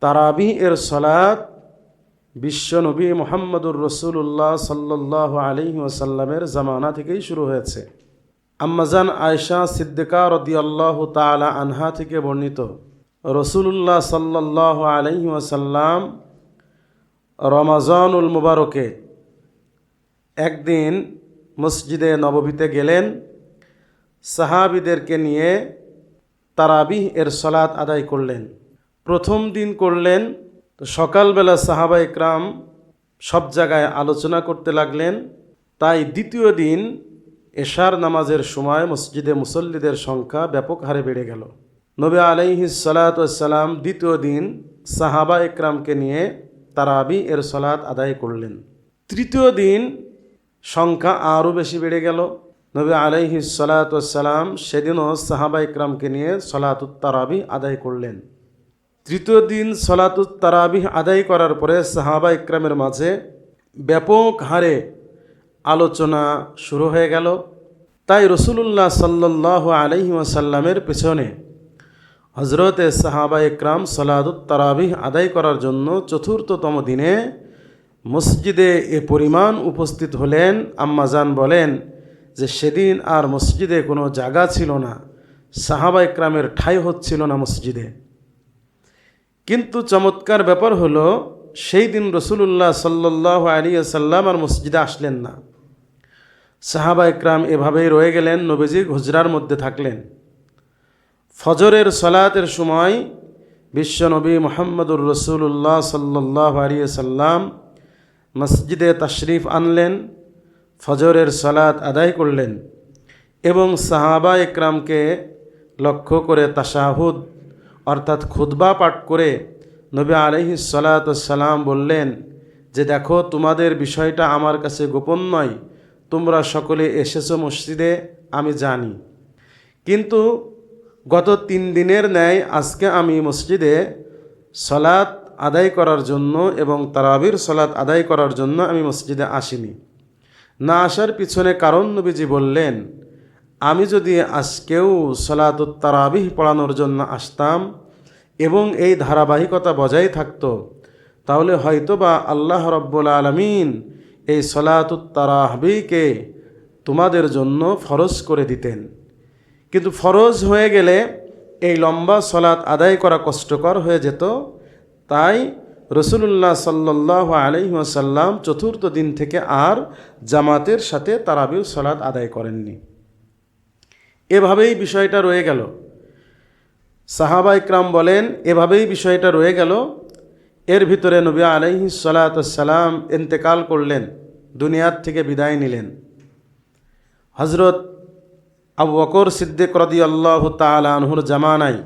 তারাবিহ এর সলাত বিশ্বনবী মুহাম্মদুর রাসূলুল্লাহ সাল্লাল্লাহু আলাইহি ওয়াসাল্লামের জামানা থেকেই শুরু হয়েছে। আম্মাজান আয়েশা সিদ্দিকা রাদিয়াল্লাহু তাআলা আনহা থেকে বর্ণিত, রাসূলুল্লাহ সাল্লাল্লাহু আলাইহি ওয়াসাল্লাম রমাজানুল মুবারকে একদিন মসজিদে নববীতে গেলেন। সাহাবীদেরকে নিয়ে তারাবিহ এর সলাত আদায় করলেন। প্রথম দিন করলেন তো সকালবেলা সাহাবা ইকরাম সব জায়গায় আলোচনা করতে লাগলেন। তাই দ্বিতীয় দিন এশার নামাজের সময় মসজিদে মুসল্লিদের সংখ্যা ব্যাপক হারে বেড়ে গেল। নবী আলাইহিস সালাতু ওয়াস সালাম দ্বিতীয় দিন সাহাবা ইকরামকে নিয়ে তারাবিহ এর সলাত আদায় করলেন। তৃতীয় দিন সংখ্যা আরও বেশি বেড়ে গেল। নবী আলাইহিস সালাতু ওয়াস সালাম সেদিনও সাহাবা ইকরামকে নিয়ে সলাতুত তারাবিহ আদায় করলেন। তৃতীয় দিন সলাতুত তারাবিহ আদায় করার পরে সাহাবা ইকরামের মাঝে ব্যাপক হারে আলোচনা শুরু হয়ে গেল। তাই রাসূলুল্লাহ সাল্লাল্লাহু আলাইহি ওয়াসাল্লামের পেছনে হযরতে সাহাবা ইকরাম সলাতুত তারাবিহ আদায় করার জন্য চতুর্থতম দিনে মসজিদে এ পরিমাণ উপস্থিত হলেন। আম্মাজান বলেন যে সেদিন আর মসজিদে কোনো জায়গা ছিল না, সাহাবা ইকরামের ঠাঁই হচ্ছিল না মসজিদে। কিন্তু চমৎকার ব্যাপার হলো সেই দিন রাসূলুল্লাহ সাল্লাল্লাহু আলাইহি ওয়াসাল্লাম আর মসজিদে আসলেন না। সাহাবা ইকরাম এভাবেই রয়ে গেলেন, নবীজি হুজরার মধ্যে থাকলেন। ফজরের সলাতের সময় বিশ্বনবী মুহাম্মদুর রাসূলুল্লাহ সাল্লাল্লাহু আলাইহি ওয়াসাল্লাম মসজিদে তাশরিফ আনলেন, ফজরের সলাত আদায় করলেন এবং সাহাবা ইকরামকে লক্ষ্য করে তাশাহুদ অর্থাৎ খুতবা পাঠ করে নবী আলাইহিস সালাতু ওয়াস সালাম বললেন যে দেখো, তোমাদের বিষয়টা আমার কাছে গোপন নয়, তোমরা সকলে এসেছো মসজিদে আমি জানি, কিন্তু গত 3 দিনের ন্যায় আজকে আমি মসজিদে সলাত আদায় করার জন্য এবং তারাবির সলাত আদায় করার জন্য আমি মসজিদে আসিনি। না আসার পিছনে কারণ নবীজি বললেন, আমি যদি আজকেও সলাতুত তারাবিহ পড়ানোর জন্য আসতাম এবং এই ধারাবাহিকতা বজায় থাকতো, তাহলে হয়তোবা আল্লাহ রাব্বুল আলামিন এই সলাতুত তারাবিহকে তোমাদের জন্য ফরজ করে দিতেন। কিন্তু ফরজ হয়ে গেলে এই লম্বা সলাত আদায় করা কষ্টকর হয়ে যেত। তাই রাসূলুল্লাহ সাল্লাল্লাহু আলাইহি ওয়াসাল্লাম চতুর্থ দিন থেকে আর জামাতের সাথে তারাবির সলাত আদায় করেননি। এভাবেই বিষয়টা রয়ে গেল। সাহাবা ইকরাম বলেন এভাবেই বিষয়টা রয়ে গেল। এর ভিতরে নবী আলাইহিস সালাতু ওয়াস সালাম ইন্তেকাল করলেন, দুনিয়ার থেকে বিদায় নিলেন। হযরত আবু বকর সিদ্দিক রাদিয়াল্লাহু তাআলা আনহুর জামানায়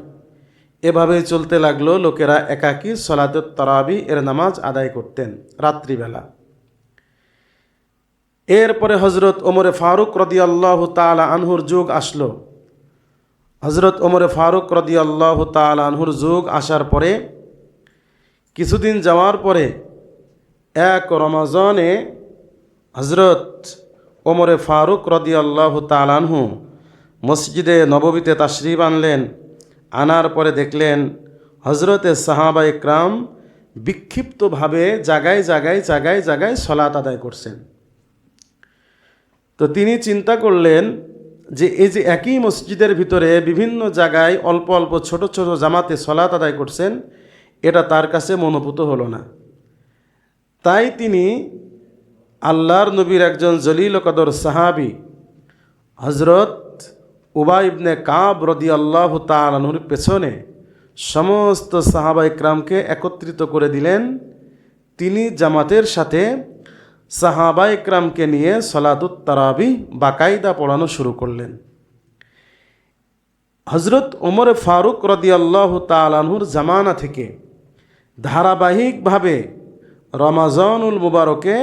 এভাবেই চলতে লাগলো। লোকেরা একাকী সলাতুত তারাবিহ এর নামাজ আদায় করতেন রাত্রিবেলা। এরপরে হযরত ওমর ফারুক রাদিয়াল্লাহু তাআলা আনহুর যুগ আসলো। হযরত ওমর ফারুক রাদিয়াল্লাহু তাআলা আনহুর যুগ আসার পরে কিছুদিন যাওয়ার পরে এক রমজানে হযরত ওমর ফারুক রাদিয়াল্লাহু তাআলা আনহু মসজিদে নববীতে তাশরিফ আনলেন। আনার পরে দেখলেন হযরতে সাহাবা ইকরাম বিক্ষিপ্তভাবে জায়গায় জায়গায় জায়গায় জায়গায় সলাত আদায় করছেন। তো তিনি চিন্তা করলেন যে এই যে একই মসজিদের ভিতরে বিভিন্ন জায়গায় অল্প অল্প ছোট ছোট জামাতে সলাত আদায় করছেন, এটা তার কাছে মনোভূত হলো না। তাই তিনি আল্লাহর নবীর একজন জলিল কদর সাহাবী হযরত উবাই ইবনে কাব রাদিয়াল্লাহু তাআলা আনহুর পেছনে সমস্ত সাহাবা ইকরামকে একত্রিত করে দিলেন। তিনি জামাতের সাথে সাহাবা ইকরামকে নিয়ে সলাতুত তারাবিহ বাকায়দা পড়ানো শুরু করলেন। হযরত ওমর ফারুক রাদিয়াল্লাহু তাআলা আনহুর জামানা থেকে ধারাবাহিকভাবে রমাজানুল মুবারকে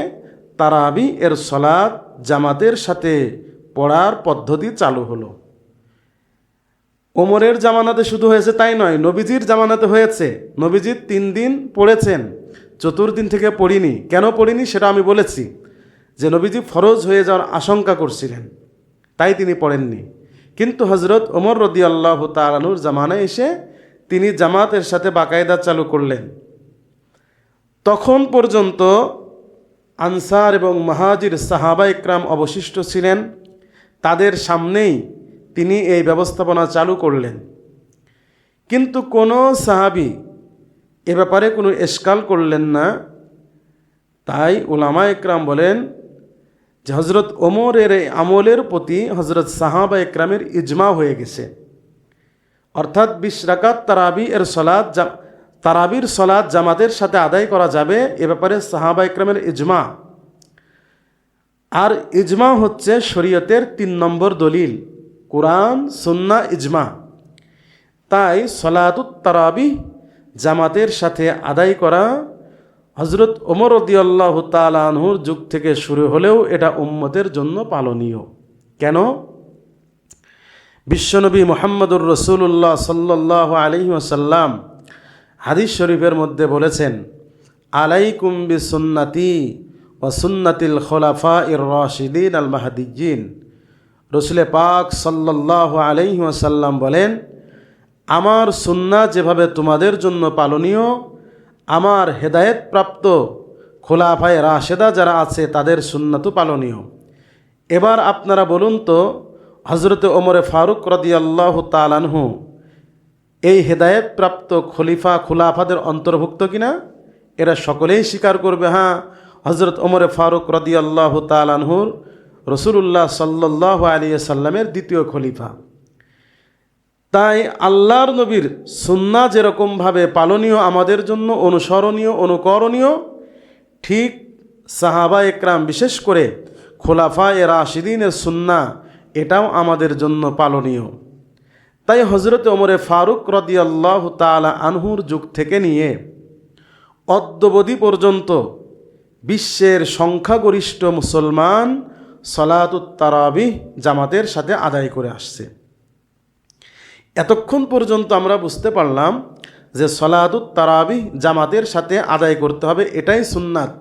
তারাবিহ এর সলাত জামাতের সাথে পড়ার পদ্ধতি চালু হলো। ওমরের জামানাতে শুধু হয়েছে তাই নয়, নবীজির জামানাতে হয়েছে। নবীজি 3 দিন পড়েছেন, চতুর্দিন থেকে পড়িনি। কেন পড়িনি সেটা আমি বলেছি, যে নবীজি ফরজ হয়ে যাওয়ার আশঙ্কা করছিলেন, তাই তিনি পড়েননি। কিন্তু হযরত ওমর রাদিয়াল্লাহু তাআলা আনহুর জামানায় এসে তিনি জামাতের সাথে বাকায়দা চালু করলেন। তখন পর্যন্ত আনসার এবং মুহাজির সাহাবা ইকরাম অবশিষ্ট ছিলেন, তাদের সামনেই তিনি এই ব্যবস্থাপনা চালু করলেন। কিন্তু কোনো সাহাবী এ ব্যাপারে কোনো এশকাল করলেন না। তাই উলামা ইকরাম বলেন যে হজরত ওমরের এই আমলের প্রতি হজরত সাহাবা ইকরামের ইজমা হয়ে গেছে। অর্থাৎ 20 রাকাত তারাবির সলাৎ জামাতের সাথে আদায় করা যাবে, এ ব্যাপারে সাহাবা ইকরামের ইজমা। আর ইজমা হচ্ছে শরীয়তের 3 নম্বর দলিল, কোরআন সুন্নাহ ইজমা। তাই সলাতুত তারাবিহ জামাতের সাথে আদায় করা হজরত ওমর রাদিয়াল্লাহু তাআলা আনহুর যুগ থেকে শুরু হলেও এটা উম্মতের জন্য পালনীয়। কেন? বিশ্বনবী মুহাম্মদুর রাসূলুল্লাহ সাল্লাল্লাহু আলাইহি ওয়াসাল্লাম হাদিস শরীফের মধ্যে বলেছেন, আলাইকুম বিসুন্নতি ওয়া সুন্নাতিল খুলাফাইর রাশিদিন আল মাহদিয়্যিন। রাসূল পাক সাল্লাল্লাহু আলাইহি ওয়াসাল্লাম বলেন, আমার সুন্নাহ যেভাবে তোমাদের জন্য পালনীয়, আমার হেদায়েত প্রাপ্ত খোলাফায়ে রাশেদা যারা আছে তাদের সুন্নাতও পালনীয়। এবার আপনারা বলুন তো, হজরত ওমরে ফারুক রাদিয়াল্লাহু তাআলা আনহু এই হেদায়েত প্রাপ্ত খোলাফাদের অন্তর্ভুক্ত কিনা? এরা সকলেই স্বীকার করবে, হ্যাঁ, হজরত ওমরে ফারুক রাদিয়াল্লাহু তাআলা আনহুর রাসূলুল্লাহ সাল্লাল্লাহু আলাইহি সাল্লামের দ্বিতীয় খলিফা। তাই আল্লাহর নবীর সুন্নাহ যেরকমভাবে পালনীয়, আমাদের জন্য অনুসরণীয়, অনুকরণীয়, ঠিক সাহাবা একরাম বিশেষ করে খোলাফায়ে রাশিদিনের সুন্নাহ এটাও আমাদের জন্য পালনীয়। তাই হজরত ওমরে ফারুক রাদিয়াল্লাহু তাআলা আনহুর যুগ থেকে নিয়ে অদ্যাবধি পর্যন্ত বিশ্বের সংখ্যাগরিষ্ঠ মুসলমান সলাতুত তারাবিহ জামাতের সাথে আদায় করে আসছে। এতক্ষণ পর্যন্ত আমরা বুঝতে পারলাম যে সলাতুত তারাবিহ জামাতের সাথে আদায় করতে হবে, এটাই সুন্নাত।